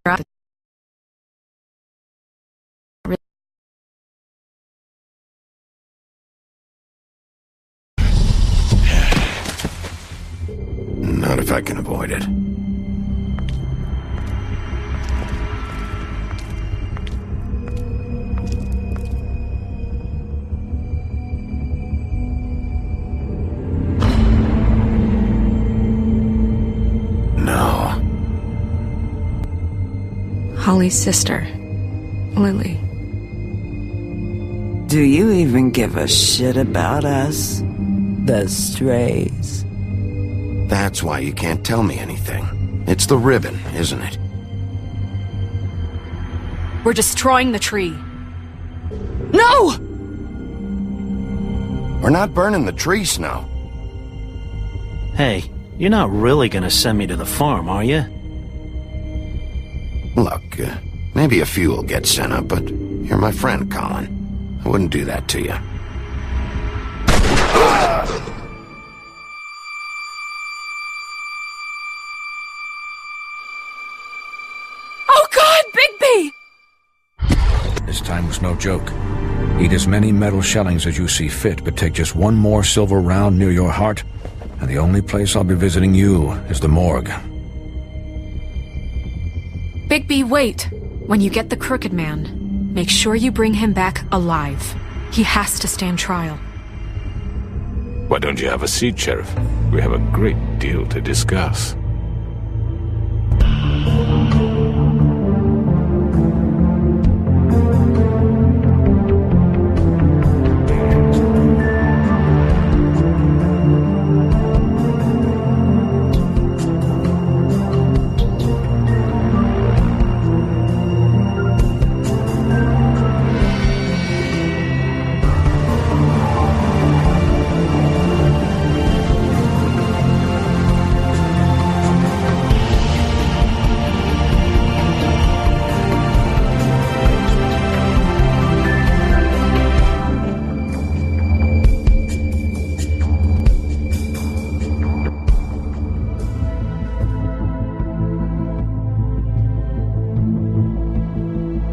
Not if I can avoid it. No. Holly's sister, Lily. Do you even give a shit about us? The strays. That's why you can't tell me anything. It's the ribbon, isn't it? We're destroying the tree. No! We're not burning the tree, Snow. Hey, you're not really gonna send me to the farm, are you? Look, maybe a few will get sent up, but you're my friend, Colin. I wouldn't do that to you. Oh God, Bigby! This time was no joke. Eat as many metal shellings as you see fit, but take just one more silver round near your heart, and the only place I'll be visiting you is the morgue. Bigby, wait. When you get the Crooked Man, make sure you bring him back alive. He has to stand trial. Why don't you have a seat, Sheriff? We have a great deal to discuss.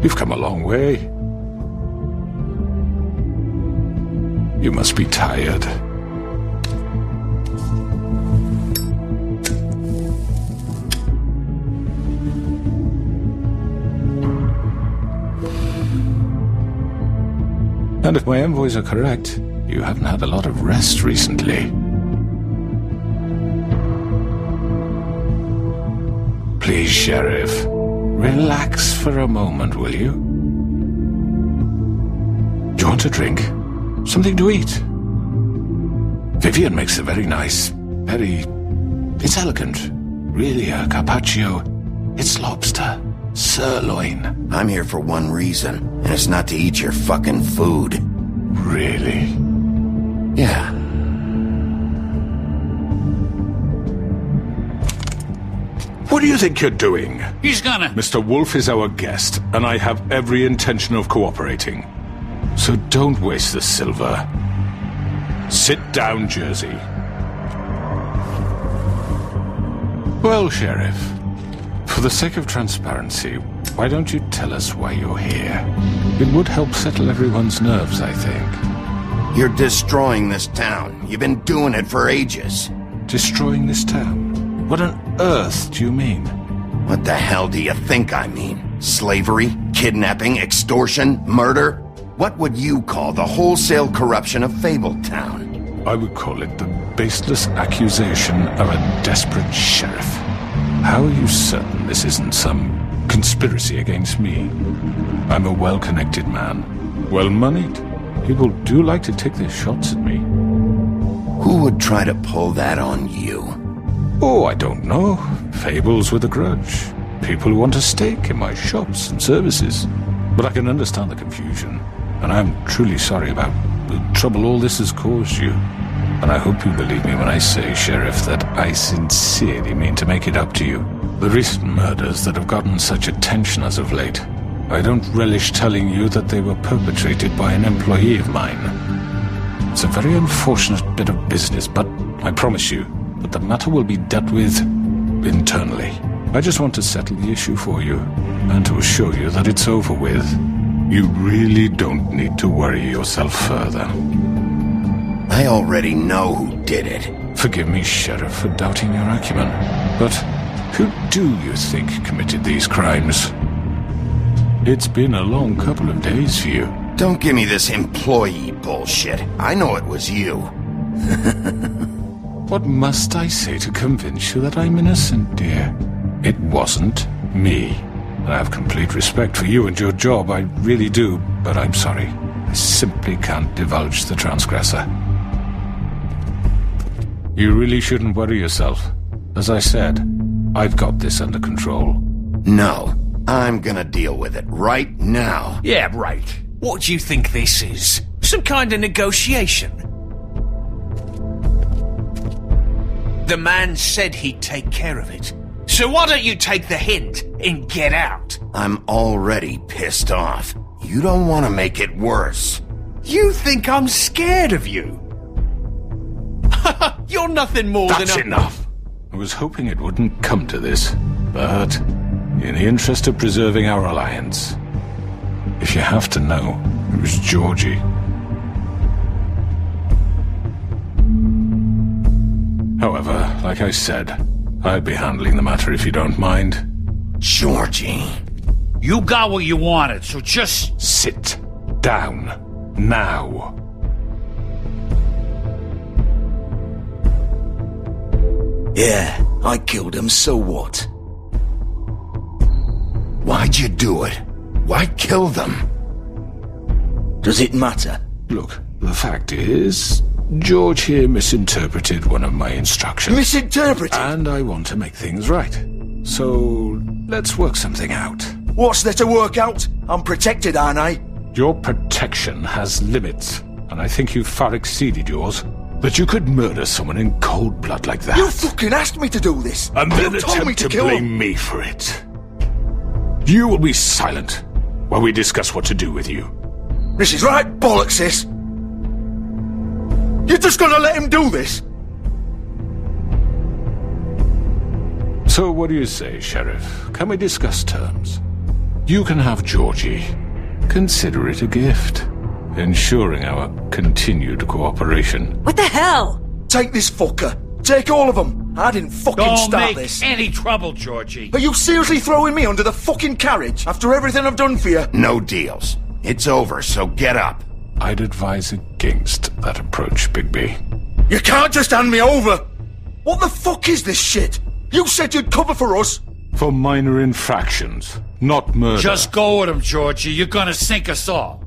You've come a long way. You must be tired. And if my envoys are correct, you haven't had a lot of rest recently. Please, Sheriff. Relax for a moment, will you? Do you want a drink? Something to eat? Vivian makes a very nice, it's elegant. Really a carpaccio. It's lobster. Sirloin. I'm here for one reason, and it's not to eat your fucking food. Really? Yeah. What do you think you're doing? He's gonna... Mr. Wolf is our guest, and I have every intention of cooperating. So don't waste the silver. Sit down, Jersey. Well, Sheriff, for the sake of transparency, why don't you tell us why you're here? It would help settle everyone's nerves, I think. You're destroying this town. You've been doing it for ages. Destroying this town? What on earth do you mean? What the hell do you think I mean? Slavery? Kidnapping? Extortion? Murder? What would you call the wholesale corruption of Fabletown? I would call it the baseless accusation of a desperate sheriff. How are you certain this isn't some conspiracy against me? I'm a well-connected man, well-moneyed. People do like to take their shots at me. Who would try to pull that on you? Oh, I don't know. Fables with a grudge. People who want a stake in my shops and services. But I can understand the confusion, and I'm truly sorry about the trouble all this has caused you. And I hope you believe me when I say, Sheriff, that I sincerely mean to make it up to you. The recent murders that have gotten such attention as of late, I don't relish telling you that they were perpetrated by an employee of mine. It's a very unfortunate bit of business, but I promise you that the matter will be dealt with internally. I just want to settle the issue for you, and to assure you that it's over with. You really don't need to worry yourself further. I already know who did it. Forgive me, Sheriff, for doubting your acumen, but who do you think committed these crimes? It's been a long couple of days for you. Don't give me this employee bullshit. I know it was you. What must I say to convince you that I'm innocent, dear? It wasn't me. I have complete respect for you and your job, I really do, but I'm sorry. I simply can't divulge the transgressor. You really shouldn't worry yourself. As I said, I've got this under control. No, I'm gonna deal with it right now. Yeah, right. What do you think this is? Some kind of negotiation? The man said he'd take care of it. So why don't you take the hint and get out? I'm already pissed off. You don't want to make it worse. You think I'm scared of you? You're nothing more than That's enough! I was hoping it wouldn't come to this, but in the interest of preserving our alliance, if you have to know, it was Georgie. However, like I said, I'll be handling the matter if you don't mind. Georgie. You got what you wanted, so just... Sit down. Now. Yeah, I killed him, so what? Why'd you do it? Why kill them? Does it matter? Look, the fact is, George here misinterpreted one of my instructions. Misinterpreted? And I want to make things right. So, let's work something out. What's there to work out? I'm protected, aren't I? Your protection has limits, and I think you've far exceeded yours. That you could murder someone in cold blood like that. You fucking asked me to do this! And then you told me attempt to kill blame him. me for it. You will be silent while we discuss what to do with you. This is right bollocks, sis. You're just gonna let him do this? So what do you say, Sheriff? Can we discuss terms? You can have Georgie. Consider it a gift, ensuring our continued cooperation. What the hell? Take this fucker. Take all of them. I didn't fucking Don't start make this. any trouble, Georgie. Are you seriously throwing me under the fucking carriage after everything I've done for you? No deals. It's over, so get up. I'd advise against that approach, Bigby. You can't just hand me over! What the fuck is this shit? You said you'd cover for us! For minor infractions, not murder. Just go with him, Georgie. You're gonna sink us all.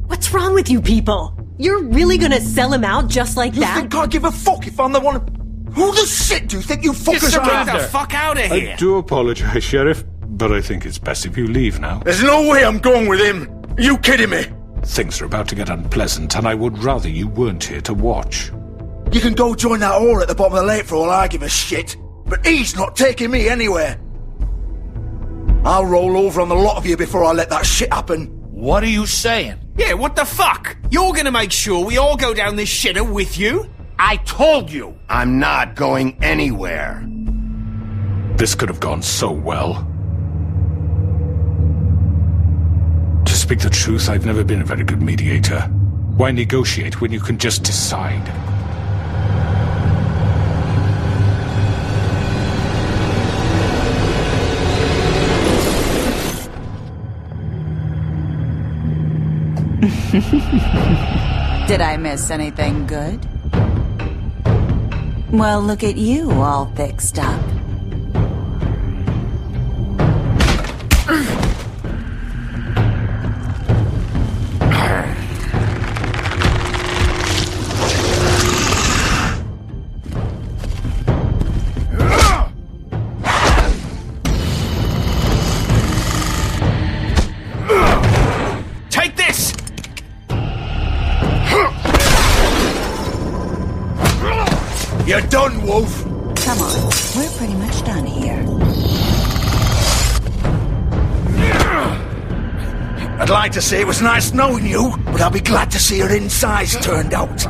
What's wrong with you people? You're really gonna sell him out just like You that? think I give a fuck if I'm the one... Who the shit do you think you fuckers Get are? the fuck out of here. I do apologize, Sheriff, but I think it's best if you leave now. There's no way I'm going with him! Are you kidding me? Things are about to get unpleasant, and I would rather you weren't here to watch. You can go join that whore at the bottom of the lake for all I give a shit. But he's not taking me anywhere. I'll roll over on the lot of you before I let that shit happen. What are you saying? Yeah, what the fuck? You're gonna make sure we all go down this shitter with you? I told you. I'm not going anywhere. This could have gone so well. To speak the truth, I've never been a very good mediator. Why negotiate when you can just decide? Did I miss anything good? Well, look at you all fixed up. Take this! You're done, Wolf! Come on, we're pretty much done here. I'd like to say it was nice knowing you, but I'll be glad to see your insides turned out.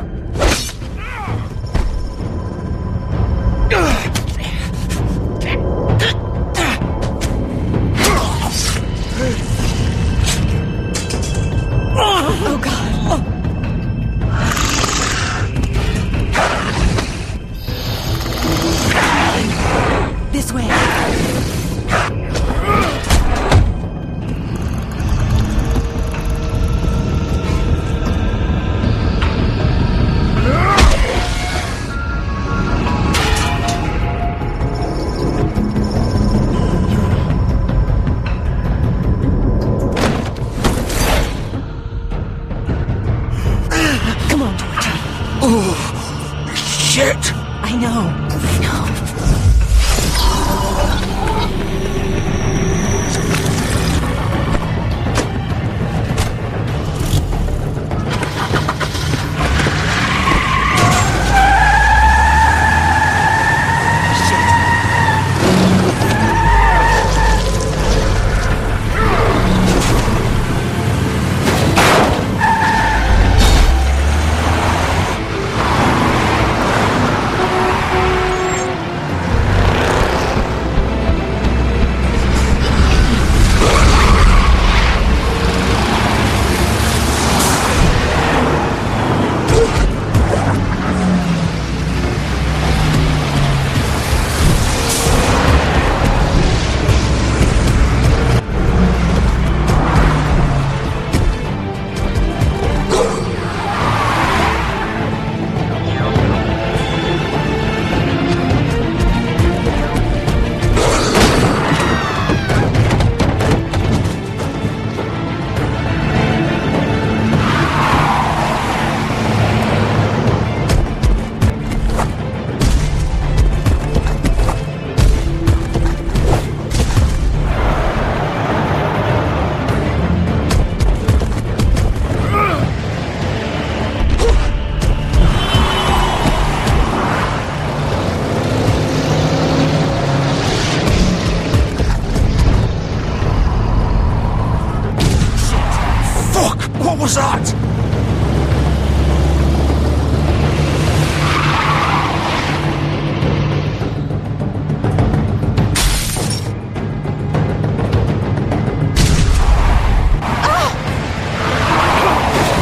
was that?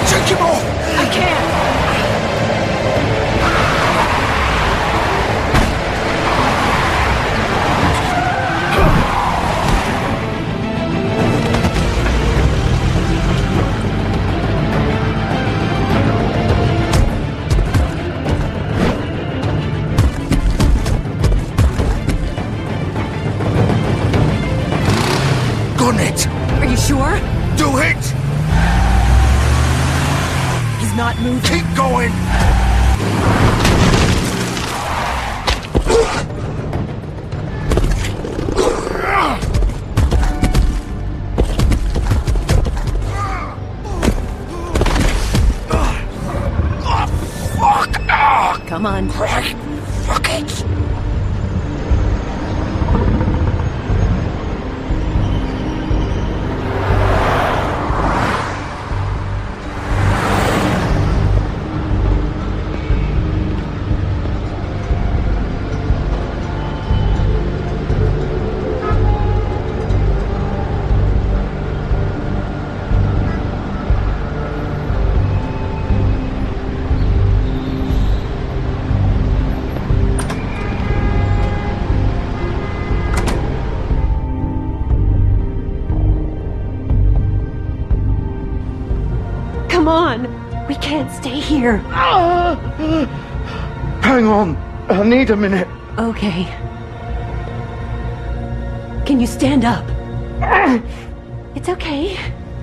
Take him off! I can't. Gun it! Are you sure? Do it! He's not moving. Keep going! Fuck! Come on. Right. Fuck it! Come on. We can't stay here. Hang on. I need a minute. Okay. Can you stand up? It's okay.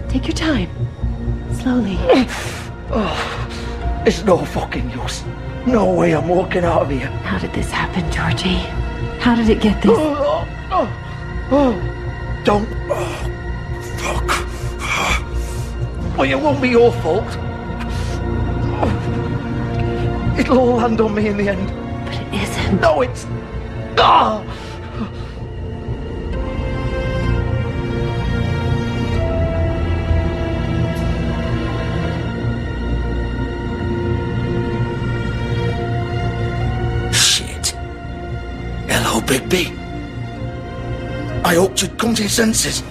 Take your time. Slowly. It's no fucking use. No way I'm walking out of here. How did this happen, Georgie? How did it get this? Don't. Fuck. Well, it won't be your fault. It'll all land on me in the end. But it isn't. No, it's. Ah! Shit. Hello, Bigby. I hoped you'd come to your senses.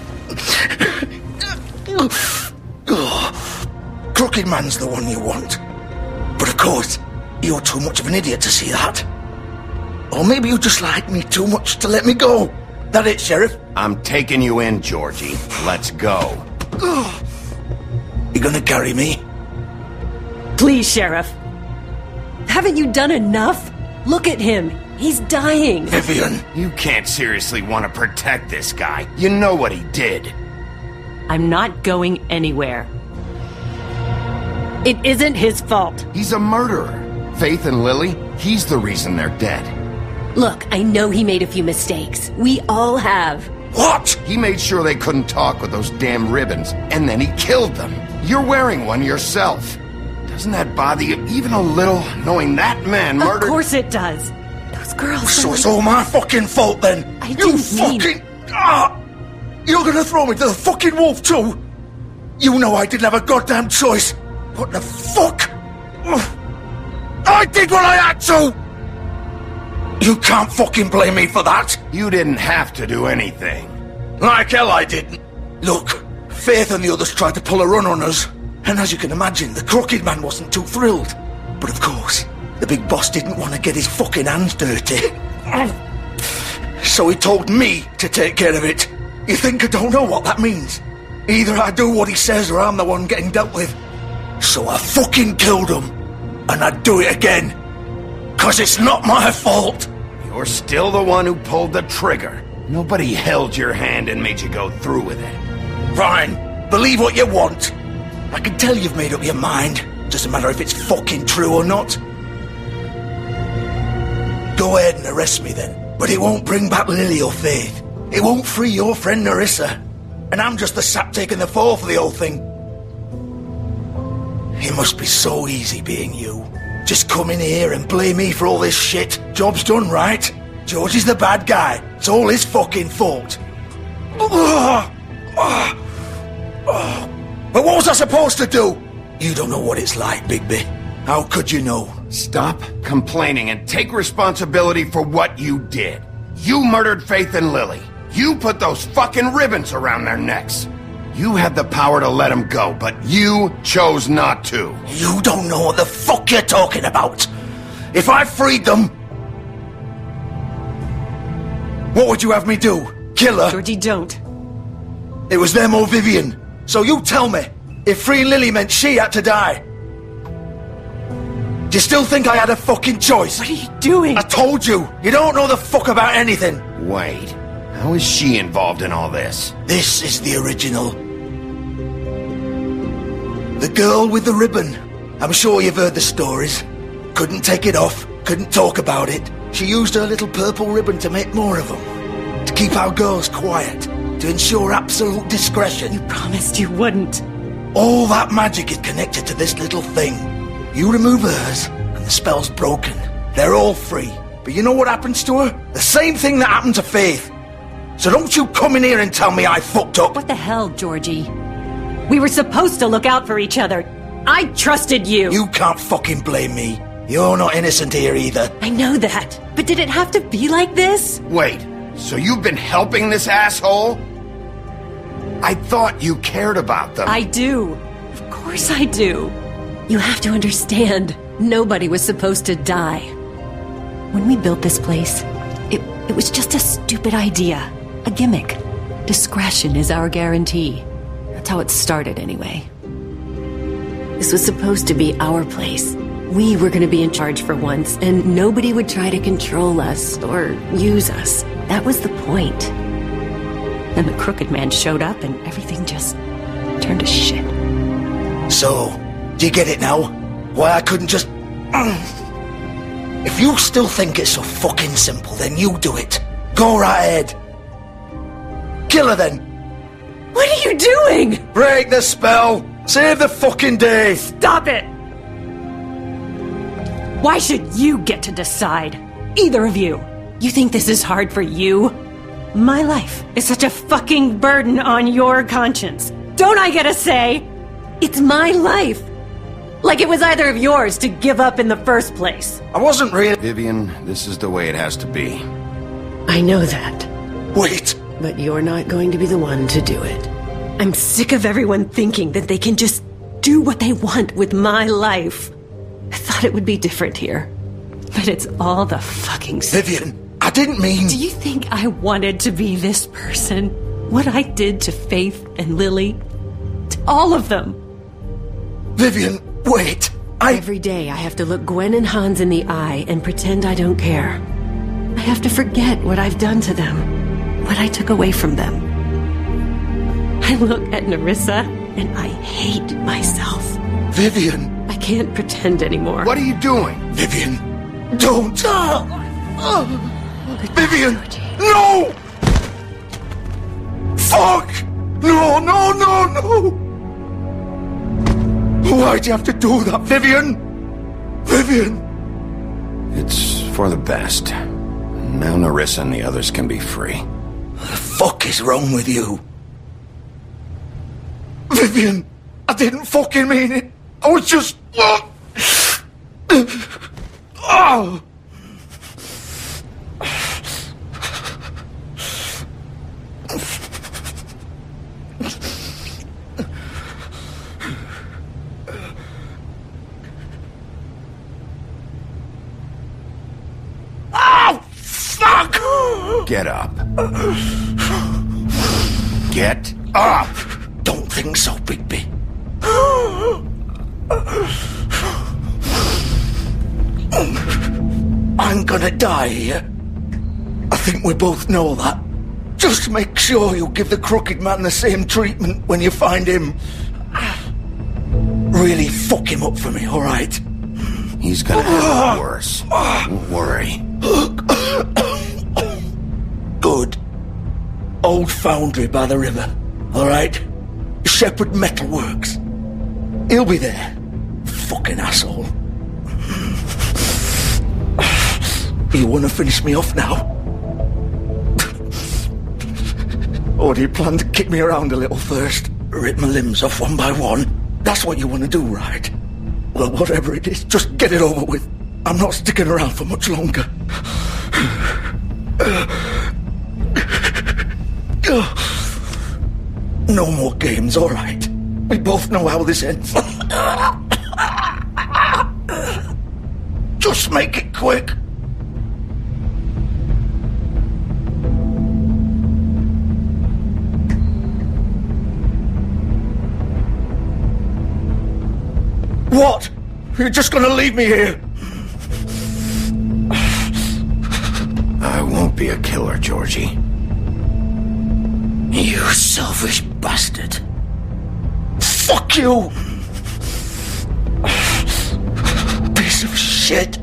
Crooked Man's the one you want. But of course, you're too much of an idiot to see that. Or maybe you just like me too much to let me go. That it, Sheriff? I'm taking you in, Georgie. Let's go. You gonna carry me? Please, Sheriff. Haven't you done enough? Look at him. He's dying. Vivian. You can't seriously want to protect this guy. You know what he did. I'm not going anywhere. It isn't his fault. He's a murderer. Faith and Lily, he's the reason they're dead. Look, I know he made a few mistakes. We all have. What? He made sure they couldn't talk with those damn ribbons, and then he killed them. You're wearing one yourself. Doesn't that bother you even a little, knowing that man murdered... Of course it does. Those girls... So it's all my fucking fault then? I didn't mean... fucking... You're gonna throw me to the fucking wolf too? You know I didn't have a goddamn choice. What the fuck? I did what I had to! You can't fucking blame me for that. You didn't have to do anything. Like hell I didn't. Look, Faith and the others tried to pull a run on us. And as you can imagine, the Crooked Man wasn't too thrilled. But of course, the big boss didn't want to get his fucking hands dirty. So he told me to take care of it. You think I don't know what that means? Either I do what he says or I'm the one getting dealt with. So I fucking killed him. And I'd do it again. 'Cause it's not my fault. You're still the one who pulled the trigger. Nobody held your hand and made you go through with it. Fine. Believe what you want. I can tell you've made up your mind. Doesn't matter if it's fucking true or not. Go ahead and arrest me then. But it won't bring back Lily or Faith. It won't free your friend Nerissa. And I'm just the sap taking the fall for the whole thing. It must be so easy being you. Just come in here and blame me for all this shit. Job's done, right? George is the bad guy. It's all his fucking fault. Well, But what was I supposed to do? You don't know what it's like, Bigby. How could you know? Stop complaining and take responsibility for what you did. You murdered Faith and Lily. You put those fucking ribbons around their necks. You had the power to let them go, but you chose not to. You don't know what the fuck you're talking about. If I freed them... What would you have me do? Kill her? Georgie, don't. It was them or Vivian. So you tell me, if freeing Lily meant she had to die, do you still think I had a fucking choice? What are you doing? I told you, you don't know the fuck about anything. Wait, how is she involved in all this? This is the original. The girl with the ribbon. I'm sure you've heard the stories. Couldn't take it off, couldn't talk about it. She used her little purple ribbon to make more of them. To keep our girls quiet. To ensure absolute discretion. You promised you wouldn't. All that magic is connected to this little thing. You remove hers, and the spell's broken. They're all free. But you know what happens to her? The same thing that happened to Faith. So don't you come in here and tell me I fucked up. What the hell, Georgie? We were supposed to look out for each other. I trusted you. You can't fucking blame me. You're not innocent here either. I know that. But did it have to be like this? Wait, so you've been helping this asshole? I thought you cared about them. I do. Of course I do. You have to understand, nobody was supposed to die. When we built this place, it was just a stupid idea. A gimmick. Discretion is our guarantee. That's how it started anyway. This was supposed to be our place. We were going to be in charge for once, and nobody would try to control us or use us. That was the point. Then the crooked man showed up and everything just turned to shit. So, do you get it now? Why I couldn't just... If you still think it's so fucking simple, then you do it. Go right ahead. Kill her then. What are you doing? Break the spell. Save the fucking day. Stop it! Why should you get to decide? Either of you. You think this is hard for you? My life is such a fucking burden on your conscience. Don't I get a say? It's my life. Like it was either of yours to give up in the first place. I wasn't really... Vivian, this is the way it has to be. I know that. Wait. But you're not going to be the one to do it. I'm sick of everyone thinking that they can just do what they want with my life. I thought it would be different here. But it's all the fucking... Vivian, I didn't mean... Do you think I wanted to be this person? What I did to Faith and Lily? To all of them? Vivian, wait. Every day I have to look Gwen and Hans in the eye and pretend I don't care. I have to forget what I've done to them. What I took away from them. I look at Nerissa and I hate myself. Vivian. I can't pretend anymore. What are you doing? Vivian, don't. Vivian, no! Fuck! No, no, no, no! Why'd you have to do that, Vivian? Vivian! It's for the best. Now Nerissa and the others can be free. What the fuck is wrong with you? Vivian, I didn't fucking mean it. I was just... Oh! Oh, fuck! Get up. Get up! Don't think so, Bigby. I'm gonna die here. I think we both know that. Just make sure you give the crooked man the same treatment when you find him. Really fuck him up for me, alright? He's gonna have it worse. Don't worry. Good. Old foundry by the river, alright? Shepherd Metalworks. He'll be there. Fucking asshole. You want to finish me off now? Or do you plan to kick me around a little first? Rip my limbs off one by one? That's what you want to do, right? Well, whatever it is, just get it over with. I'm not sticking around for much longer. No more games, all right? We both know how this ends. Just make it quick. What? You're just gonna leave me here? I won't be a killer, Georgie. You selfish bastard. Fuck you! Piece of shit.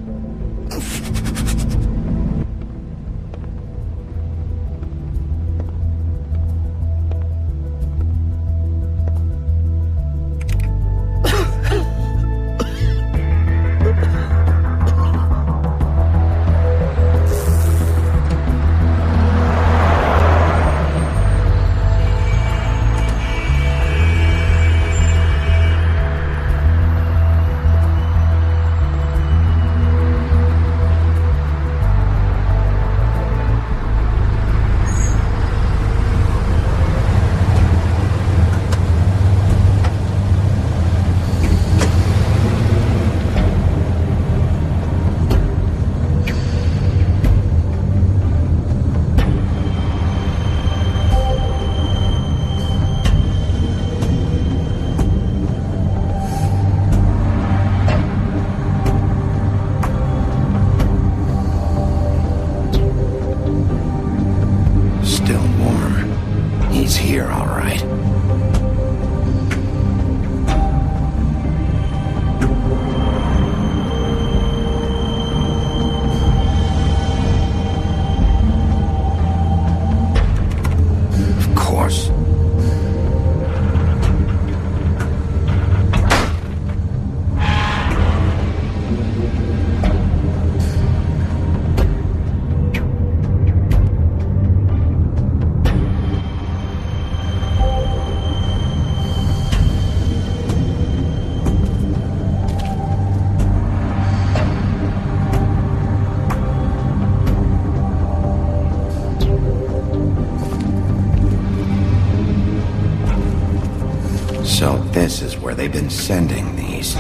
So this is where they've been sending these.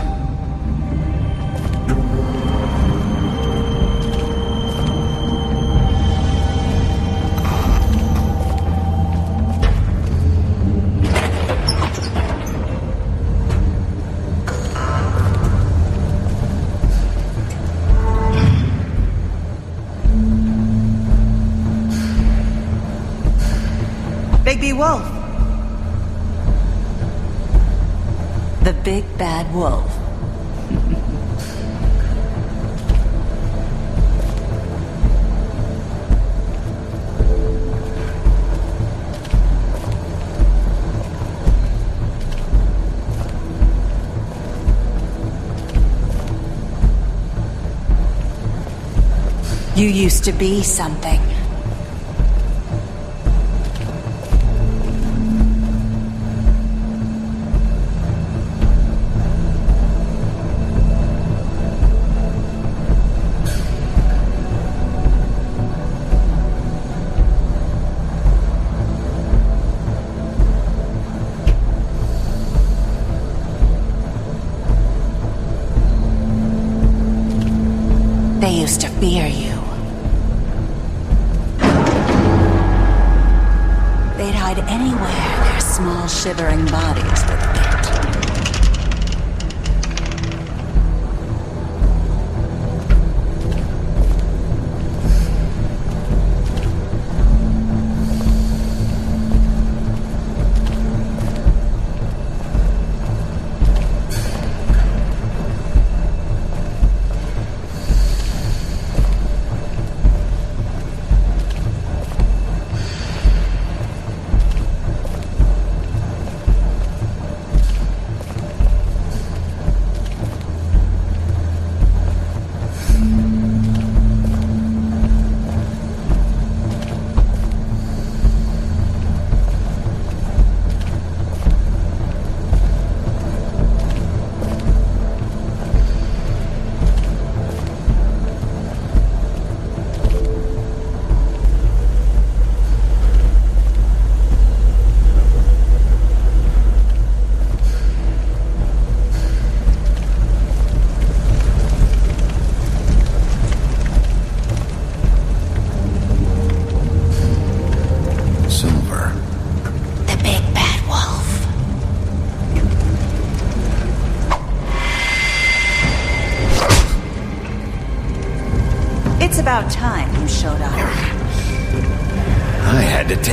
Bigby Wolf. The big bad wolf. You used to be something. They used to fear you. They'd hide anywhere their small, shivering bodies would fit.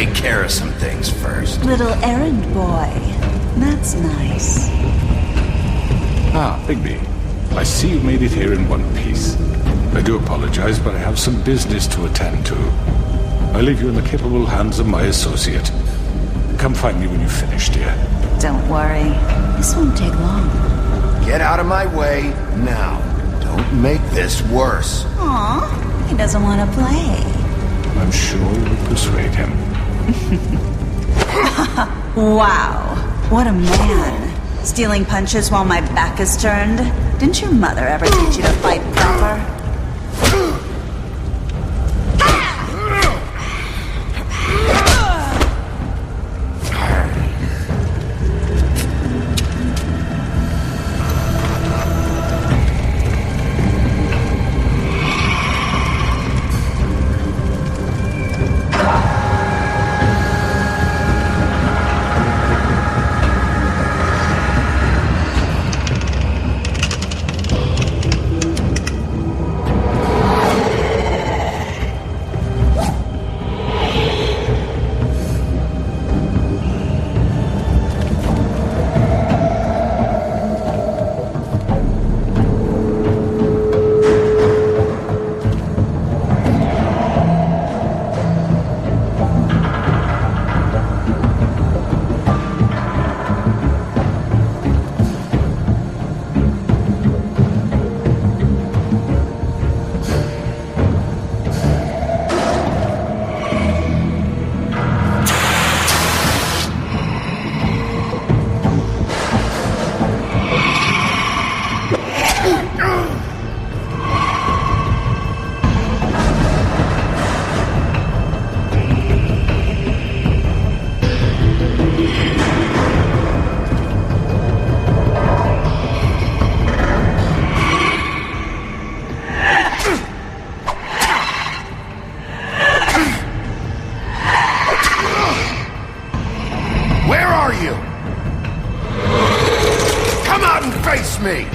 take care of some things first. Little errand boy. That's nice. Ah, Bigby. I see you made it here in one piece. I do apologize, but I have some business to attend to. I leave you in the capable hands of my associate. Come find me when you finish, dear. Don't worry. This won't take long. Get out of my way now. Don't make this worse. Aw, he doesn't want to play. I'm sure you'll persuade him. Wow, what a man. Stealing punches while my back is turned? Didn't your mother ever teach you to fight proper? me!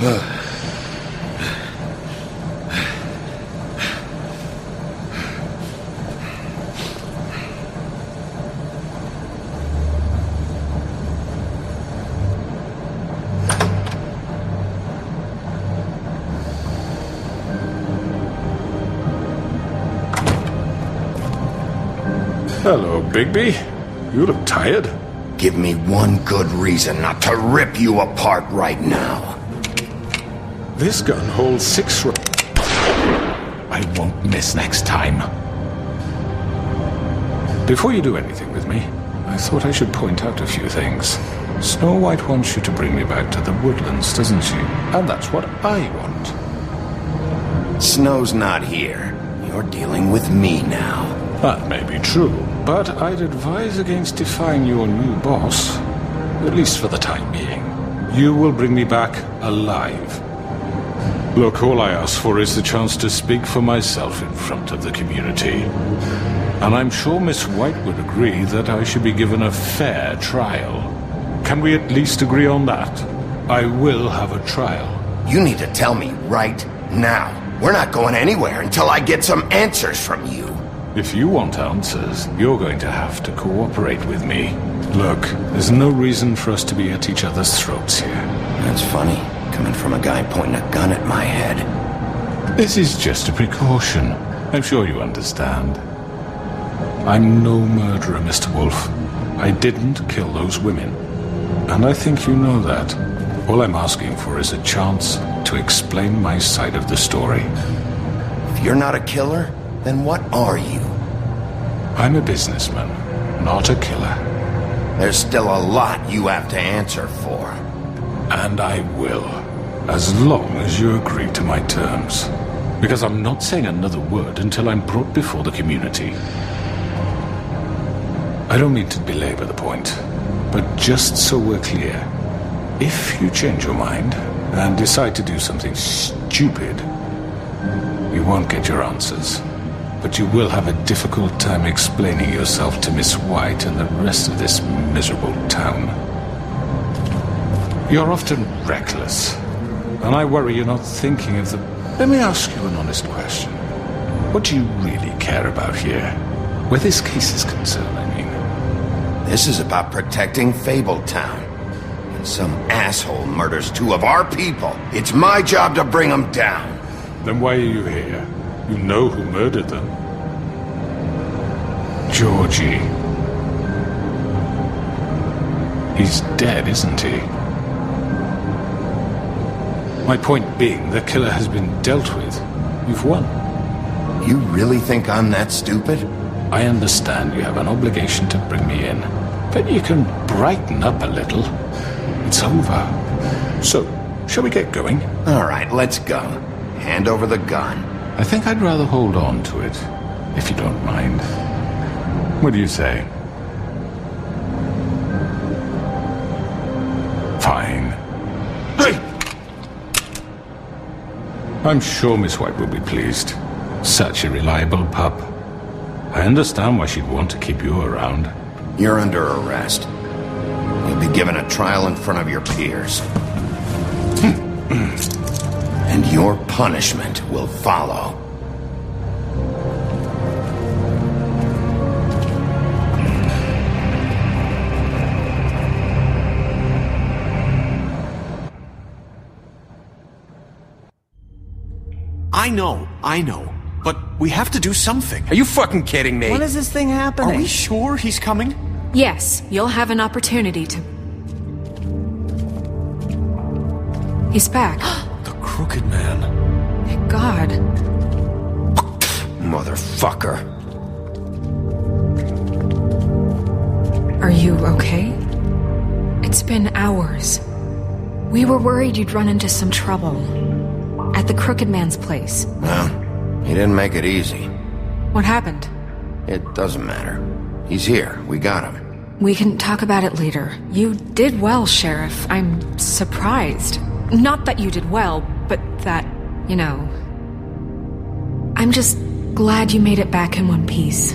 Hello, Bigby. You look tired. Give me one good reason not to rip you apart right now. This gun holds 6 I won't miss next time. Before you do anything with me, I thought I should point out a few things. Snow White wants you to bring me back to the woodlands, doesn't she? And that's what I want. Snow's not here. You're dealing with me now. That may be true, but I'd advise against defying your new boss, at least for the time being. You will bring me back alive. Look, all I ask for is the chance to speak for myself in front of the community. And I'm sure Miss White would agree that I should be given a fair trial. Can we at least agree on that? I will have a trial. You need to tell me right now. We're not going anywhere until I get some answers from you. If you want answers, you're going to have to cooperate with me. Look, there's no reason for us to be at each other's throats here. That's funny, coming from a guy pointing a gun at my head. This is just a precaution. I'm sure you understand. I'm no murderer, Mr. Wolf. I didn't kill those women. And I think you know that. All I'm asking for is a chance to explain my side of the story. If you're not a killer, then what are you? I'm a businessman, not a killer. There's still a lot you have to answer for. And I will, as long as you agree to my terms. Because I'm not saying another word until I'm brought before the community. I don't mean to belabor the point, but just so we're clear, if you change your mind and decide to do something stupid, you won't get your answers. But you will have a difficult time explaining yourself to Miss White and the rest of this miserable town. You're often reckless, and I worry you're not thinking of the... Let me ask you an honest question. What do you really care about here? Where this case is concerned, I mean. This is about protecting Fabletown. And some asshole murders 2 of our people. It's my job to bring them down. Then why are you here? You know who murdered them. Georgie. He's dead, isn't he? My point being, the killer has been dealt with. You've won. You really think I'm that stupid? I understand you have an obligation to bring me in, but you can brighten up a little. It's over. So, shall we get going? All right, let's go. Hand over the gun. I think I'd rather hold on to it, if you don't mind. What do you say? Fine. Hey! I'm sure Miss White will be pleased. Such a reliable pup. I understand why she'd want to keep you around. You're under arrest. You'll be given a trial in front of your peers. And your punishment will follow. I know. But we have to do something. Are you fucking kidding me? When is this thing happening? Are we sure he's coming? Yes, you'll have an opportunity to... He's back. The Crooked Man. Thank God. Motherfucker. Are you okay? It's been hours. We were worried you'd run into some trouble. At the Crooked Man's place. Well, he didn't make it easy. What happened? It doesn't matter. He's here. We got him. We can talk about it later. You did well, Sheriff. I'm surprised. Not that you did well, but that, you know... I'm just glad you made it back in one piece.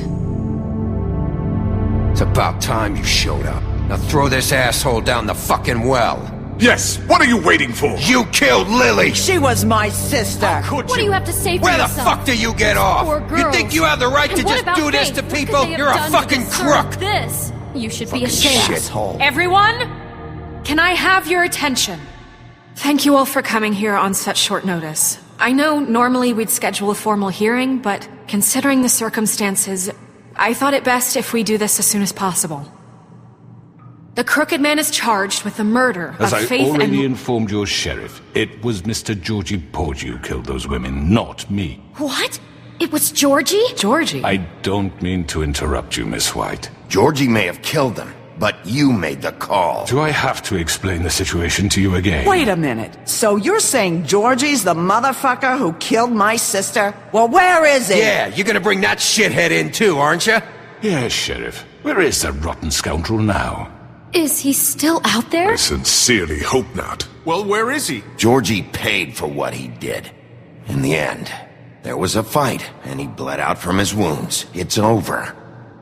It's about time you showed up. Now throw this asshole down the fucking well. Yes, what are you waiting for? You killed Lily! She was my sister. What do you have to say for Where the yourself? fuck do you get off? Poor You girls. think you have the right And to what just about do this Faith? to What could people? they have You're a done to fucking deserve crook! This. You should be ashamed. Shithole. Everyone, can I have your attention? Thank you all for coming here on such short notice. I know normally we'd schedule a formal hearing, but considering the circumstances, I thought it best if we do this as soon as possible. The Crooked Man is charged with the murder As of I Faith already and... informed your sheriff, it was Mr. Georgie Porgy who killed those women, not me. What? It was Georgie? Georgie? I don't mean to interrupt you, Miss White. Georgie may have killed them, but you made the call. Do I have to explain the situation to you again? Wait a minute. So you're saying Georgie's the motherfucker who killed my sister? Well, where is he? Yeah, you're gonna bring that shithead in too, aren't you? Yes, Sheriff. Where is the rotten scoundrel now? Is he still out there? I sincerely hope not. Well, where is he? Georgie paid for what he did. In the end, there was a fight, and he bled out from his wounds. It's over.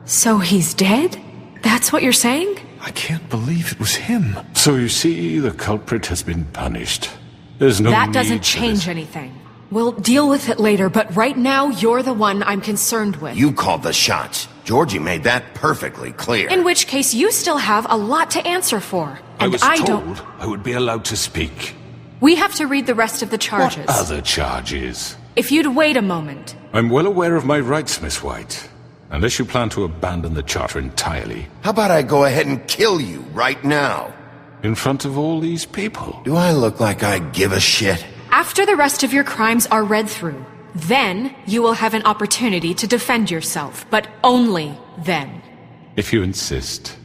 So he's dead? That's what you're saying? I can't believe it was him. So you see, the culprit has been punished. There's no That need doesn't for change this. anything. We'll deal with it later, but right now, you're the one I'm concerned with. You called the shots. Georgie made that perfectly clear. In which case, you still have a lot to answer for. I And was I told don't... I would be allowed to speak. We have to read the rest of the charges. What other charges? If you'd wait a moment. I'm well aware of my rights, Miss White. Unless you plan to abandon the charter entirely. How about I go ahead and kill you right now? In front of all these people? Do I look like I give a shit? After the rest of your crimes are read through, then you will have an opportunity to defend yourself, but only then. If you insist.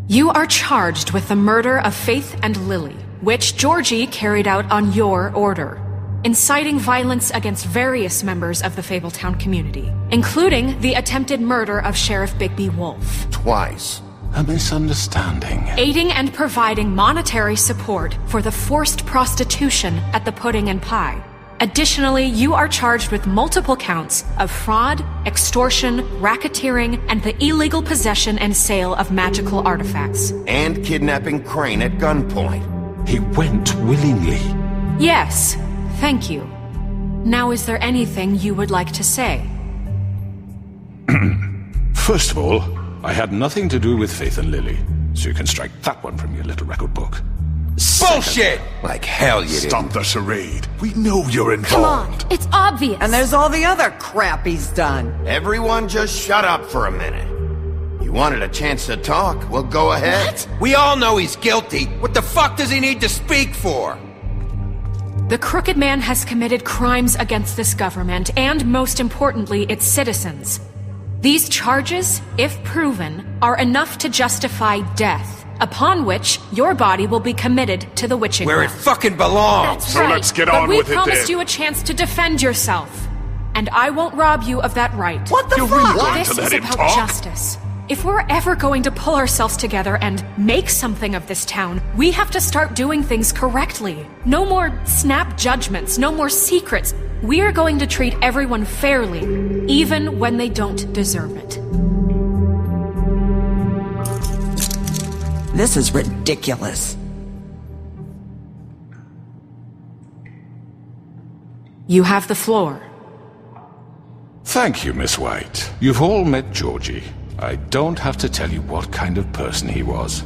You are charged with the murder of Faith and Lily, which Georgie carried out on your order, inciting violence against various members of the Fabletown community, including the attempted murder of Sheriff Bigby Wolf. Twice. A misunderstanding. Aiding and providing monetary support for the forced prostitution at the Pudding and Pie. Additionally, you are charged with multiple counts of fraud, extortion, racketeering, and the illegal possession and sale of magical artifacts. And kidnapping Crane at gunpoint. He went willingly. Yes, thank you. Now, is there anything you would like to say? First of all, I had nothing to do with Faith and Lily, so you can strike that one from your little record book. Bullshit! Like hell you didn't. Stop the charade. We know you're Come on, involved. it's obvious. And there's all the other crap he's done. Everyone just shut up for a minute. You wanted a chance to talk? Well, go ahead. What? We all know he's guilty. What the fuck does he need to speak for? The Crooked Man has committed crimes against this government and, most importantly, its citizens. These charges, if proven, are enough to justify death, upon which your body will be committed to the witching Where it well. fucking belongs. That's So right. let's get But on we with it promised then. you a chance to defend yourself, and I won't rob you of that right. What the You're fuck? really going This to let is him about talk? justice. If we're ever going to pull ourselves together and make something of this town, we have to start doing things correctly. No more snap judgments, no more secrets. We are going to treat everyone fairly, even when they don't deserve it. This is ridiculous. You have the floor. Thank you, Miss White. You've all met Georgie. I don't have to tell you what kind of person he was.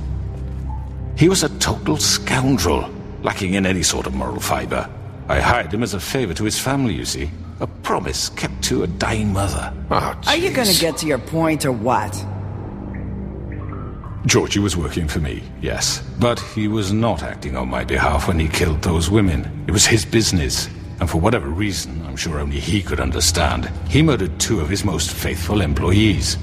He was a total scoundrel, lacking in any sort of moral fiber. I hired him as a favor to his family, you see. A promise kept to a dying mother. Oh, Are you gonna jeez. get to your point or what? Georgie was working for me, yes. But he was not acting on my behalf when he killed those women. It was his business. And for whatever reason, I'm sure only he could understand, he murdered 2 of his most faithful employees.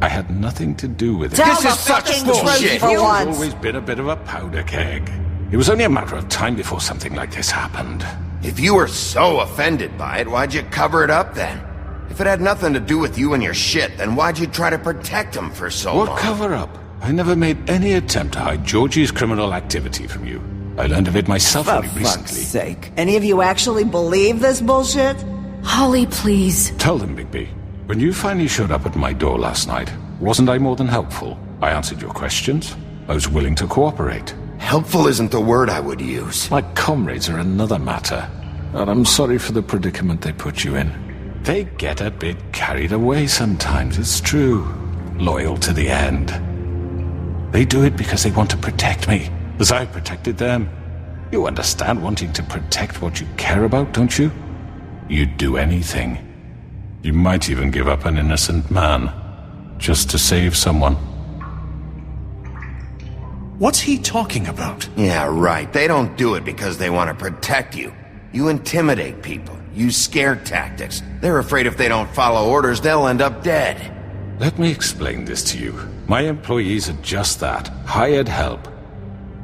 I had nothing to do with it. Tell This the is such fucking bullshit. truth for He's once. always been a bit of a powder keg. It was only a matter of time before something like this happened. If you were so offended by it, why'd you cover it up then? If it had nothing to do with you and your shit, then why'd you try to protect him for so long? What cover-up? I never made any attempt to hide Georgie's criminal activity from you. I learned of it myself For only fuck's recently. sake. Any of you actually believe this bullshit? Holly, please. Tell them, Bigby. When you finally showed up at my door last night, wasn't I more than helpful? I answered your questions. I was willing to cooperate. Helpful isn't the word I would use. My comrades are another matter, and I'm sorry for the predicament they put you in. They get a bit carried away sometimes, it's true. Loyal to the end. They do it because they want to protect me, as I protected them. You understand wanting to protect what you care about, don't you? You'd do anything. You might even give up an innocent man, just to save someone. What's he talking about? Yeah, right. They don't do it because they want to protect you. You intimidate people, use scare tactics. They're afraid if they don't follow orders, they'll end up dead. Let me explain this to you. My employees are just that, hired help.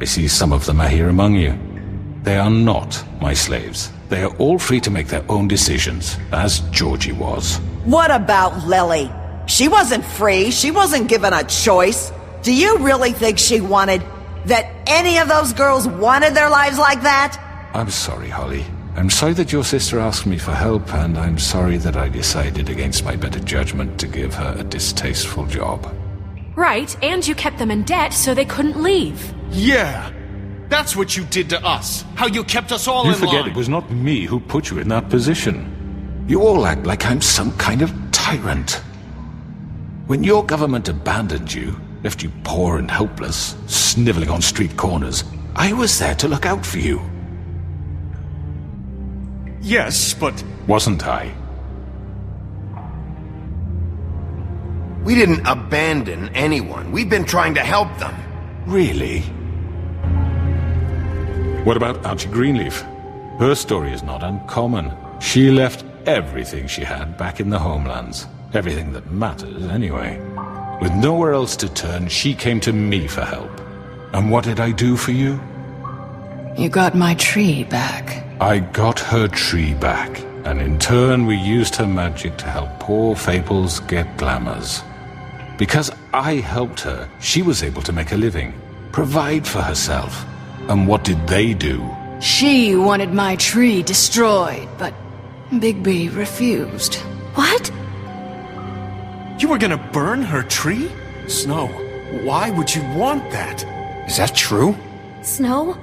I see some of them are here among you. They are not my slaves. They are all free to make their own decisions, as Georgie was. What about Lily? She wasn't free. She wasn't given a choice. Do you really think she wanted... that any of those girls wanted their lives like that? I'm sorry, Holly. I'm sorry that your sister asked me for help, and I'm sorry that I decided against my better judgment to give her a distasteful job. Right, and you kept them in debt so they couldn't leave. Yeah! That's what you did to us. How you kept us all You in line. forget it was not me who put you in that position. You all act like I'm some kind of tyrant. When your government abandoned you, left you poor and helpless, sniveling on street corners, I was there to look out for you. Yes, but... Wasn't I? We didn't abandon anyone. We've been trying to help them. Really? What about Archie Greenleaf? Her story is not uncommon. She left everything she had back in the homelands. Everything that matters, anyway. With nowhere else to turn, she came to me for help. And what did I do for you? You got my tree back. I got her tree back, and in turn we used her magic to help poor Fables get glamours. Because I helped her, she was able to make a living, provide for herself. And what did they do? She wanted my tree destroyed, but Bigby refused. What? You were gonna burn her tree? Snow, why would you want that? Is that true? Snow?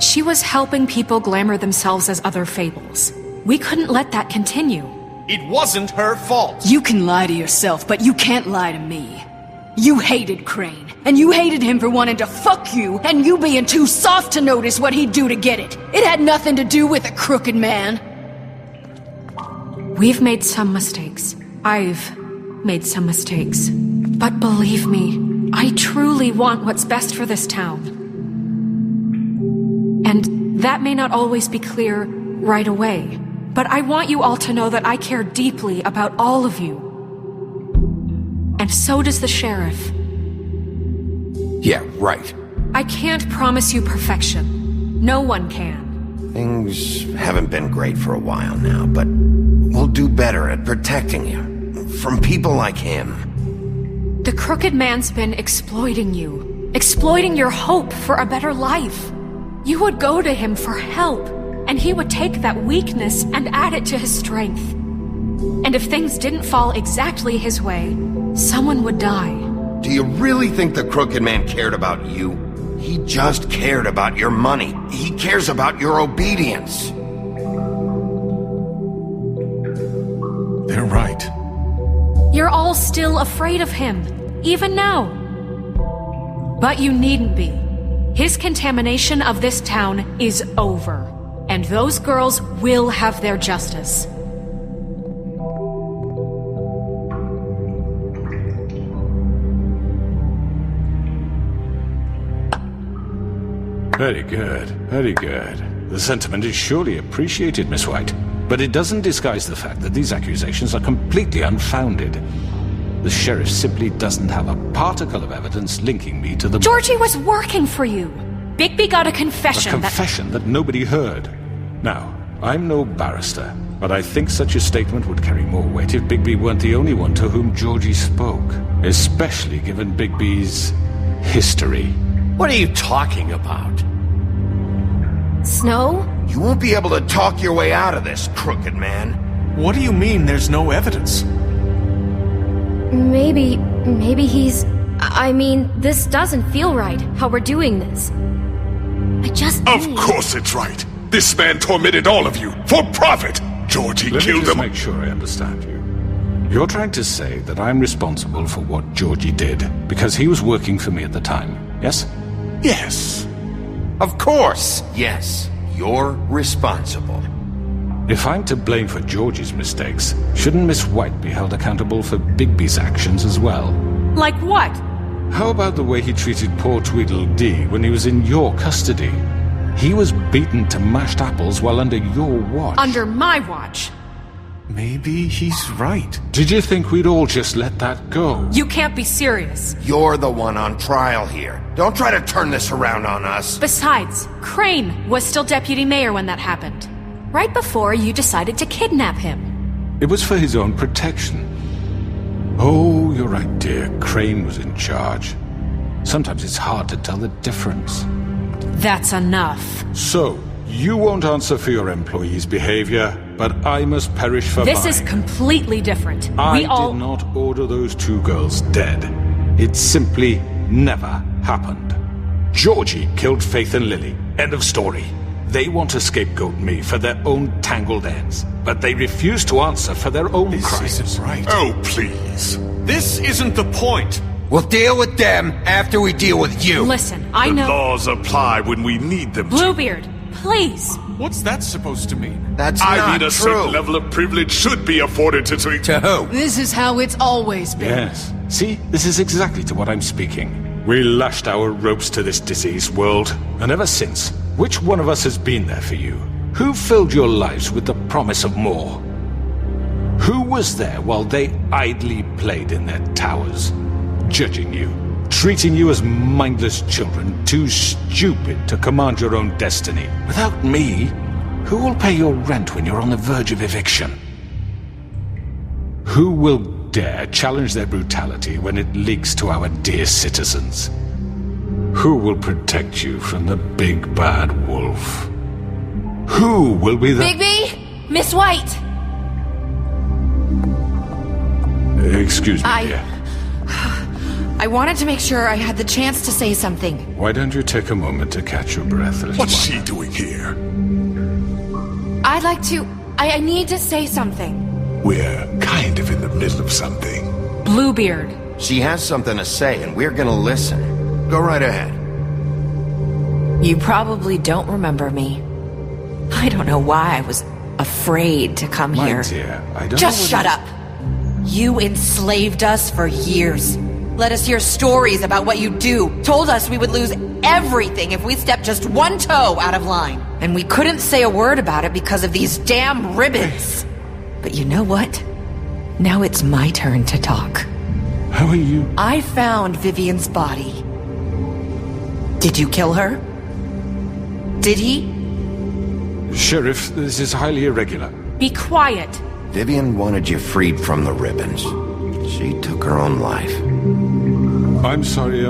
She was helping people glamour themselves as other Fables. We couldn't let that continue. It wasn't her fault. You can lie to yourself, but you can't lie to me. You hated Crane, and you hated him for wanting to fuck you, and you being too soft to notice what he'd do to get it. It had nothing to do with a crooked man. We've made some mistakes. I've made some mistakes. But believe me, I truly want what's best for this town. And that may not always be clear right away, but I want you all to know that I care deeply about all of you. And so does the sheriff. Yeah, right. I can't promise you perfection. No one can. Things haven't been great for a while now, but we'll do better at protecting you. From people like him. The crooked man's been exploiting you. Exploiting your hope for a better life. You would go to him for help, and he would take that weakness and add it to his strength. And if things didn't fall exactly his way, someone would die. Do you really think the crooked man cared about you? He just cared about your money. He cares about your obedience. They're right. You're all still afraid of him, even now. But you needn't be. His contamination of this town is over, and those girls will have their justice. Very good, very good. The sentiment is surely appreciated, Miss White. But it doesn't disguise the fact that these accusations are completely unfounded. The sheriff simply doesn't have a particle of evidence linking me to the... Georgie was working for you! Bigby got a confession A confession that nobody heard. Now, I'm no barrister, but I think such a statement would carry more weight if Bigby weren't the only one to whom Georgie spoke. Especially given Bigby's history. What are you talking about? Snow? You won't be able to talk your way out of this, crooked man. What do you mean there's no evidence? Maybe he's... I mean, this doesn't feel right, how we're doing this. I just Of course it's right. This man tormented all of you, for profit! Georgie Let me killed just him. make sure I understand you. You're trying to say that I'm responsible for what Georgie did, because he was working for me at the time, yes? Yes. Of course, yes. You're responsible. If I'm to blame for Georgie's mistakes, shouldn't Miss White be held accountable for Bigby's actions as well? Like what? How about the way he treated poor Tweedledee when he was in your custody? He was beaten to mashed apples while under your watch. Under my watch. Maybe he's right. Did you think we'd all just let that go? You can't be serious. You're the one on trial here. Don't try to turn this around on us. Besides, Crane was still deputy mayor when that happened. Right before you decided to kidnap him. It was for his own protection. Oh, you're right, dear. Crane was in charge. Sometimes it's hard to tell the difference. That's enough. So, you won't answer for your employees' behavior, but I must perish for This mine. is completely different. I We all... did not order those two girls dead. It simply never happened. Georgie killed Faith and Lily. End of story. They want to scapegoat me for their own tangled ends, but they refuse to answer for their own crimes. This isn't right. Oh, please. This isn't the point. We'll deal with them after we deal with you. Listen, I The know... laws apply when we need them to. Bluebeard, please. What's that supposed to mean? That's I not mean, a true. certain level of privilege should be afforded to To who? This is how it's always been. Yes. See, this is exactly to what I'm speaking. We lashed our ropes to this diseased world, and ever since, which one of us has been there for you? Who filled your lives with the promise of more? Who was there while they idly played in their towers, judging you, treating you as mindless children, too stupid to command your own destiny? Without me, who will pay your rent when you're on the verge of eviction? Who will dare challenge their brutality when it leaks to our dear citizens? Who will protect you from the big bad wolf? Who will be the... Bigby! Miss White! Excuse me, dear. I wanted to make sure I had the chance to say something. Why don't you take a moment to catch your breath? What's she doing here? I'd like to... I need to say something. We're kind of in the middle of something. Bluebeard. She has something to say, and we're gonna listen. Go right ahead. You probably don't remember me. I don't know why I was afraid to come My here. dear, I don't Just know shut up. You enslaved us for years. Let us hear stories about what you do. Told us we would lose everything if we stepped just one toe out of line. And we couldn't say a word about it because of these damn ribbons. But you know what? Now it's my turn to talk. How are you? I found Vivian's body. Did you kill her? Did he? Sheriff, this is highly irregular. Be quiet. Vivian wanted you freed from the ribbons. She took her own life. I'm sorry,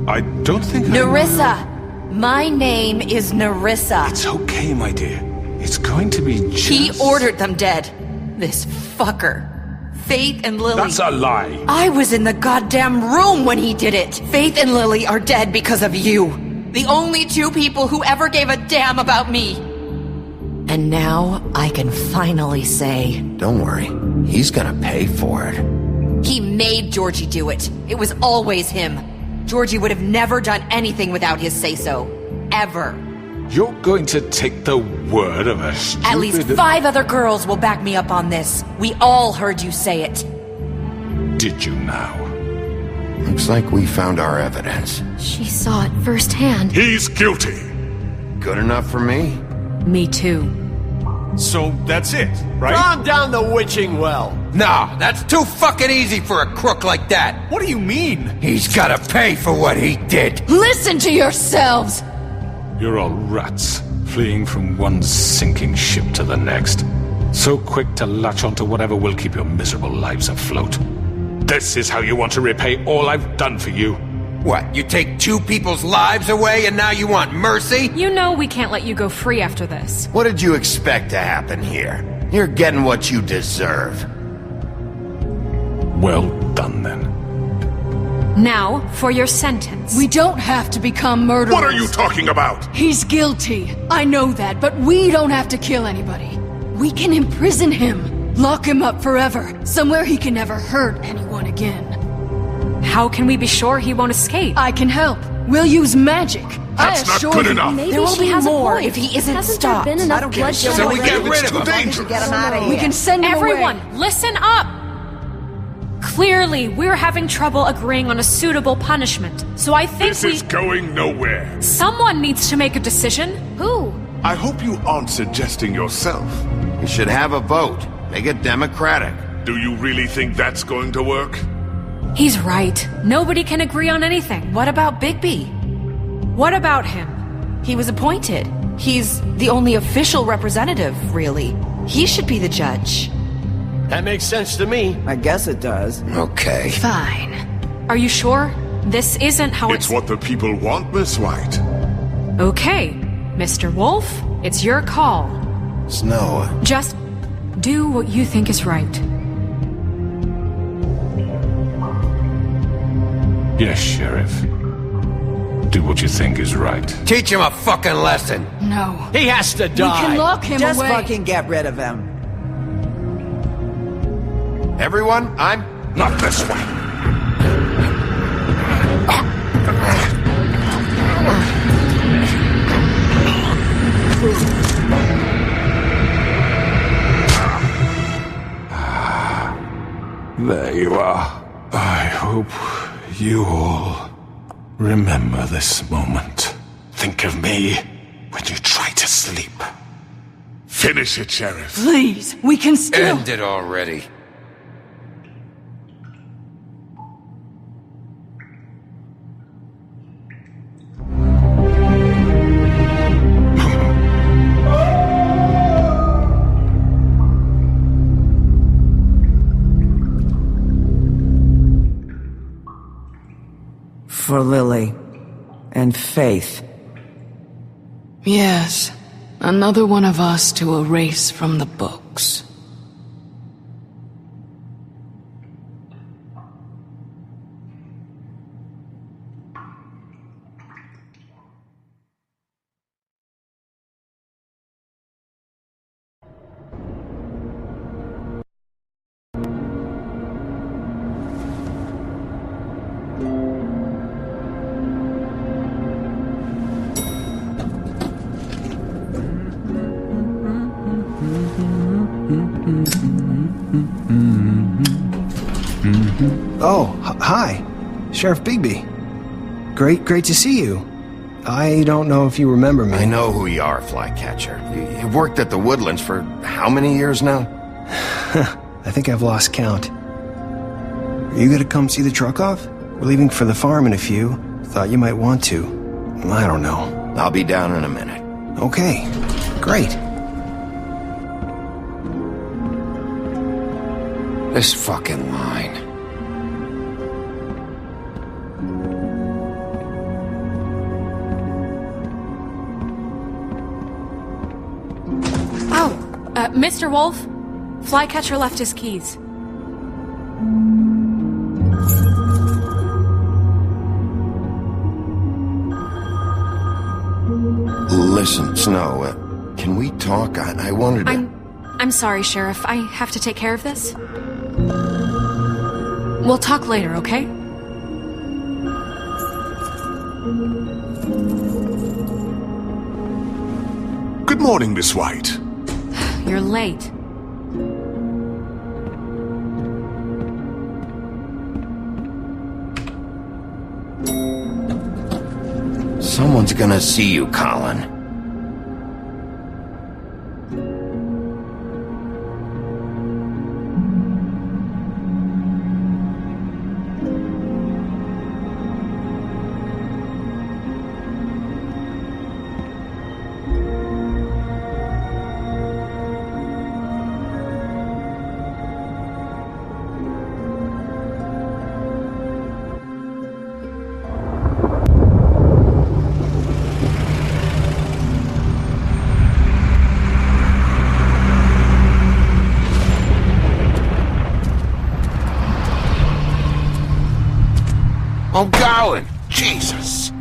I don't think Nerissa! My name is Nerissa. It's okay, my dear. It's going to be just... He ordered them dead. This fucker. Faith and Lily... That's a lie. I was in the goddamn room when he did it. Faith and Lily are dead because of you. The only two people who ever gave a damn about me. And now I can finally say... Don't worry. He's gonna pay for it. He made Georgie do it. It was always him. Georgie would have never done anything without his say-so. Ever. You're going to take the word of a stupid... At least 5 other girls will back me up on this. We all heard you say it. Did you now? Looks like we found our evidence. She saw it firsthand. He's guilty. Good enough for me? Me too. So that's it, right? Calm down the witching well. Nah, that's too fucking easy for a crook like that. What do you mean? He's gotta pay for what he did. Listen to yourselves! You're all rats, fleeing from one sinking ship to the next. So quick to latch onto whatever will keep your miserable lives afloat. This is how you want to repay all I've done for you. What, you take 2 people's lives away and now you want mercy? You know we can't let you go free after this. What did you expect to happen here? You're getting what you deserve. Well done, then. Now, for your sentence. We don't have to become murderers. What are you talking about? He's guilty. I know that, but we don't have to kill anybody. We can imprison him. Lock him up forever. Somewhere he can never hurt anyone again. How can we be sure he won't escape? I can help. We'll use magic. That's not good enough. Maybe there will be more if he isn't Hasn't stopped. there been enough bloodshed? So we get rid of him. Dangerous. Get him out of here. We can send him Everyone, away. listen up! Clearly, we're having trouble agreeing on a suitable punishment, so I think This is going nowhere. Someone needs to make a decision. Who? I hope you aren't suggesting yourself. You should have a vote. Make it democratic. Do you really think that's going to work? He's right. Nobody can agree on anything. What about Bigby? What about him? He was appointed. He's the only official representative, really. He should be the judge. That makes sense to me. I guess it does. Okay. Fine. Are you sure? This isn't how It's what the people want, Miss White. Okay, Mr. Wolf, it's your call. Snow. Just do what you think is right. Yes, Sheriff. Do what you think is right. Teach him a fucking lesson. No. He has to We die. can lock him Just away. fucking get rid of him. Everyone, I'm... Not this way. There you are. I hope you all remember this moment. Think of me when you try to sleep. Finish it, Sheriff. Please, we can still... End it already. For Lily. And Faith. Yes. Another one of us to erase from the books. Oh, hi. Sheriff Bigby. Great to see you. I don't know if you remember me. I know who you are, Flycatcher. You've worked at the Woodlands for how many years now? I think I've lost count. Are you gonna come see the truck off? We're leaving for the farm in a few. Thought you might want to. I don't know. I'll be down in a minute. Okay, great. This fucking line. Mr. Wolf, Flycatcher left his keys. Listen, Snow, can we talk? I wanted to... I'm sorry, Sheriff. I have to take care of this. We'll talk later, okay? Good morning, Miss White. You're late. Someone's gonna see you, Colin. I'm going. Jesus.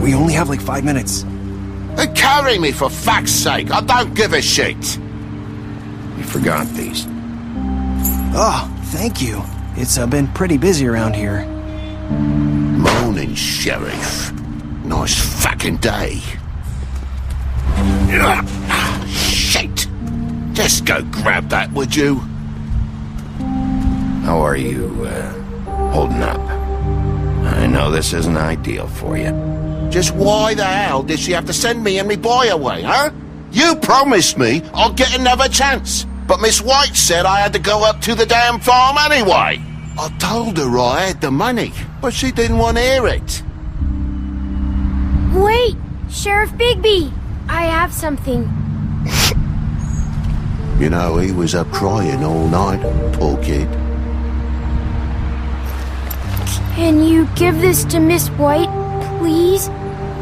We only have like 5 minutes. Carry me, for fuck's sake. I don't give a shit. You forgot these. Oh, thank you. It's been pretty busy around here. Morning, Sheriff. Nice fucking day. Shit. Just go grab that, would you? How are you, holding up? I know this isn't ideal for you. Just why the hell did she have to send me and me boy away, huh? You promised me I'll get another chance, but Miss White said I had to go up to the damn farm anyway. I told her I had the money, but she didn't want to hear it. Wait! Sheriff Bigby! I have something. You know, he was up crying all night, poor kid. Can you give this to Miss White, please?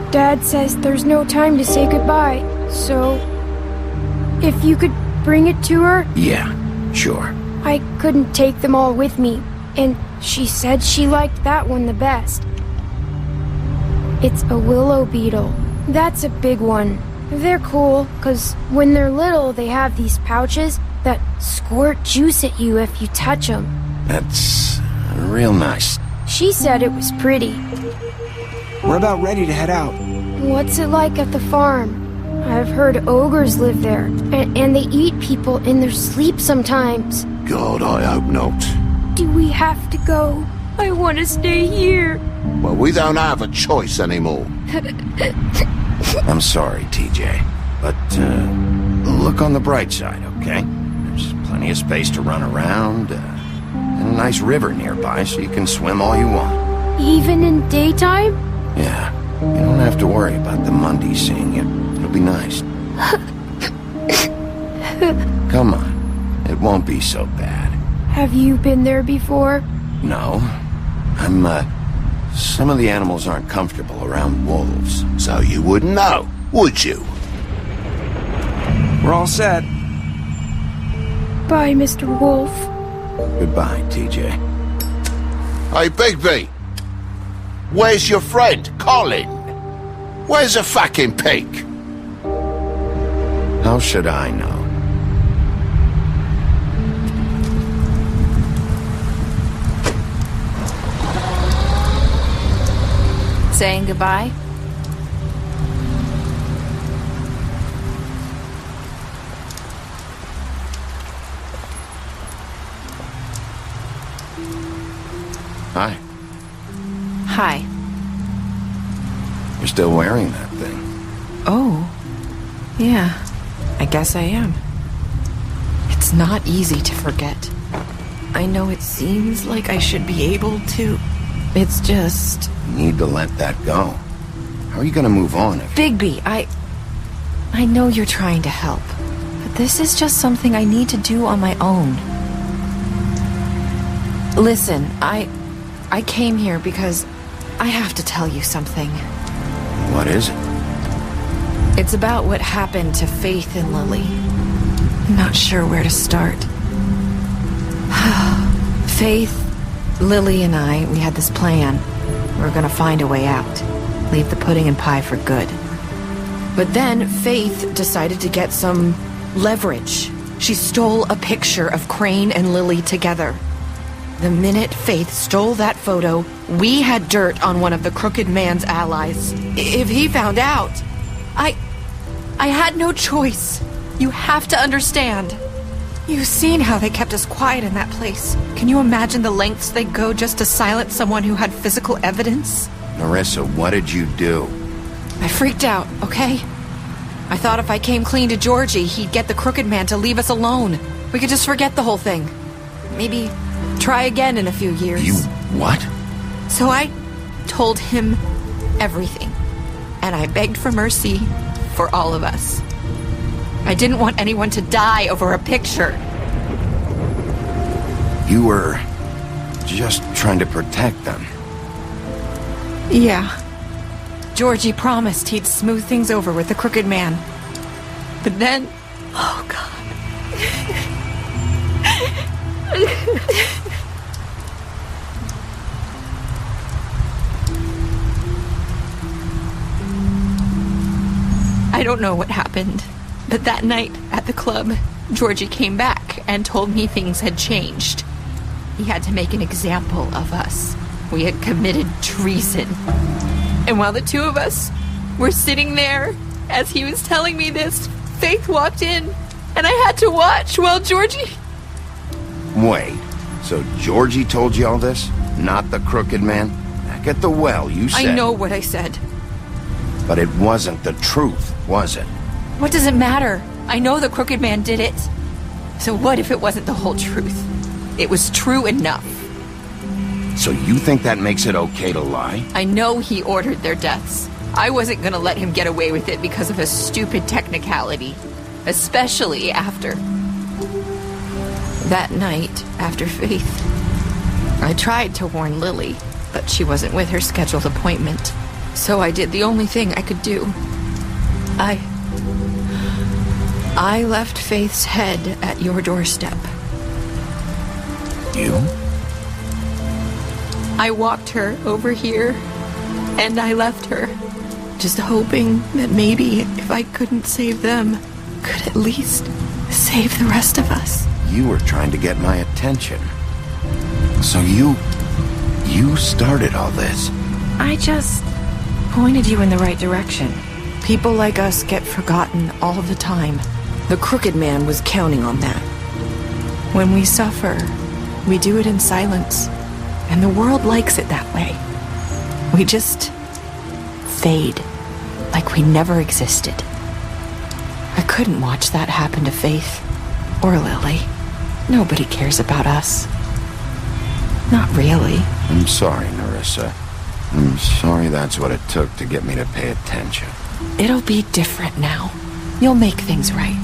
Dad says there's no time to say goodbye, so if you could bring it to her? Yeah, sure. I couldn't take them all with me, and she said she liked that one the best. It's a willow beetle. That's a big one. They're cool, 'cause when they're little, they have these pouches that squirt juice at you if you touch them. That's real nice. She said it was pretty. We're about ready to head out. What's it like at the farm? I've heard ogres live there, and they eat people in their sleep sometimes. God, I hope not. Do we have to go? I want to stay here. Well, we don't have a choice anymore. I'm sorry, TJ, but look on the bright side, okay? There's plenty of space to run around, and a nice river nearby so you can swim all you want. Even in daytime? Yeah, you don't have to worry about the Mundies seeing you. It'll be nice. Come on, it won't be so bad. Have you been there before? No, some of the animals aren't comfortable around wolves, so you wouldn't know, would you? We're all set. Bye, Mr. Wolf. Goodbye, TJ. Hey, Bigby! Where's your friend, Colin? Where's the fucking pig? How should I know? Saying goodbye? Hi. Hi. You're still wearing that thing. Oh. Yeah. I guess I am. It's not easy to forget. I know it seems like I should be able to. It's just... You need to let that go. How are you gonna move on if... Bigby, I know you're trying to help, but this is just something I need to do on my own. Listen, I came here because I have to tell you something. What is it? It's about what happened to Faith and Lily. I'm not sure where to start. Faith, Lily, and I, we had this plan. We were gonna find a way out. Leave the pudding and pie for good. But then Faith decided to get some leverage. She stole a picture of Crane and Lily together. The minute Faith stole that photo, we had dirt on one of the Crooked Man's allies. If he found out, I had no choice. You have to understand. You've seen how they kept us quiet in that place. Can you imagine the lengths they'd go just to silence someone who had physical evidence? Marissa, what did you do? I freaked out, okay? I thought if I came clean to Georgie, he'd get the Crooked Man to leave us alone. We could just forget the whole thing. Maybe try again in a few years. You what? So I told him everything. And I begged for mercy for all of us. I didn't want anyone to die over a picture. You were just trying to protect them. Yeah. Georgie promised he'd smooth things over with the Crooked Man. But then... Oh, God. don't know what happened, but that night at the club, Georgie came back and told me things had changed. He had to make an example of us. We had committed treason. And while the two of us were sitting there, as he was telling me this, Faith walked in, and I had to watch while Georgie... Wait, so Georgie told you all this? Not the crooked man? Back at the well, you said... I know what I said. But it wasn't the truth, was it? What does it matter? I know the crooked man did it. So what if it wasn't the whole truth? It was true enough. So you think that makes it okay to lie? I know he ordered their deaths. I wasn't gonna let him get away with it because of a stupid technicality. Especially after... that night, after Faith. I tried to warn Lily, but she wasn't with her scheduled appointment. So I did the only thing I could do. I left Faith's head at your doorstep. You? I walked her over here, and I left her, just hoping that maybe if I couldn't save them, could at least save the rest of us. You were trying to get my attention. So you started all this. I just pointed you in the right direction. People like us get forgotten all the time. The crooked man was counting on that. When we suffer, we do it in silence, and the world likes it that way. We just fade, like we never existed. I couldn't watch that happen to Faith or Lily. Nobody cares about us. Not really. I'm sorry, Narissa. I'm sorry that's what it took to get me to pay attention. It'll be different now. You'll make things right.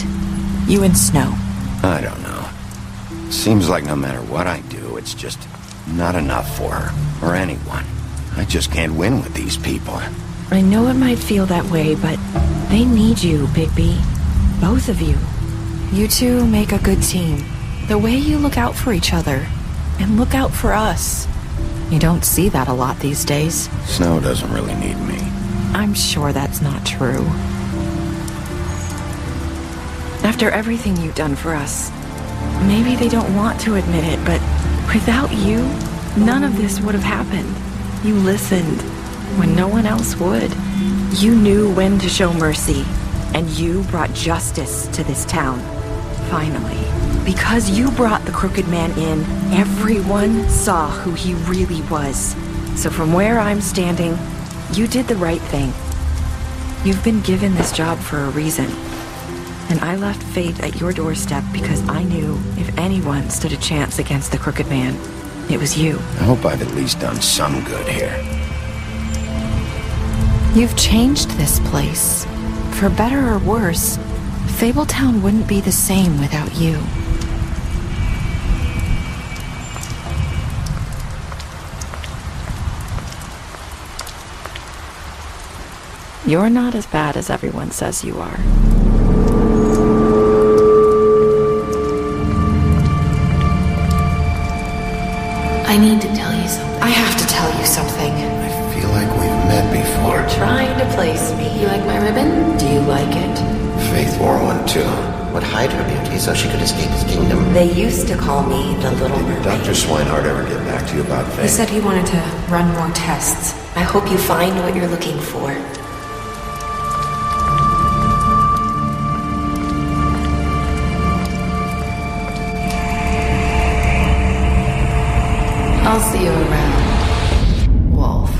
You and Snow. I don't know. Seems like no matter what I do, it's just not enough for her, or anyone. I just can't win with these people. I know it might feel that way, but they need you, Bigby. Both of you. You two make a good team. The way you look out for each other, and look out for us. You don't see that a lot these days. Snow doesn't really need me. I'm sure that's not true. After everything you've done for us, maybe they don't want to admit it, but without you, none of this would have happened. You listened when no one else would. You knew when to show mercy, and you brought justice to this town. Finally. Because you brought the crooked man in, everyone saw who he really was. So from where I'm standing, you did the right thing. You've been given this job for a reason. And I left Faith at your doorstep because I knew if anyone stood a chance against the crooked man, it was you. I hope I've at least done some good here. You've changed this place. For better or worse, Fabletown wouldn't be the same without you. You're not as bad as everyone says you are. I need to tell you something. I have to tell you something. I feel like we've met before. You're trying to place me. You like my ribbon? Do you like it? Faith wore one too. Would hide her beauty so she could escape his kingdom. They used to call me the Little Mermaid. Did Dr. Swinehart ever get back to you about Faith? He said he wanted to run more tests. I hope you find what you're looking for. I'll see you around, Wolf.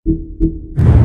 you.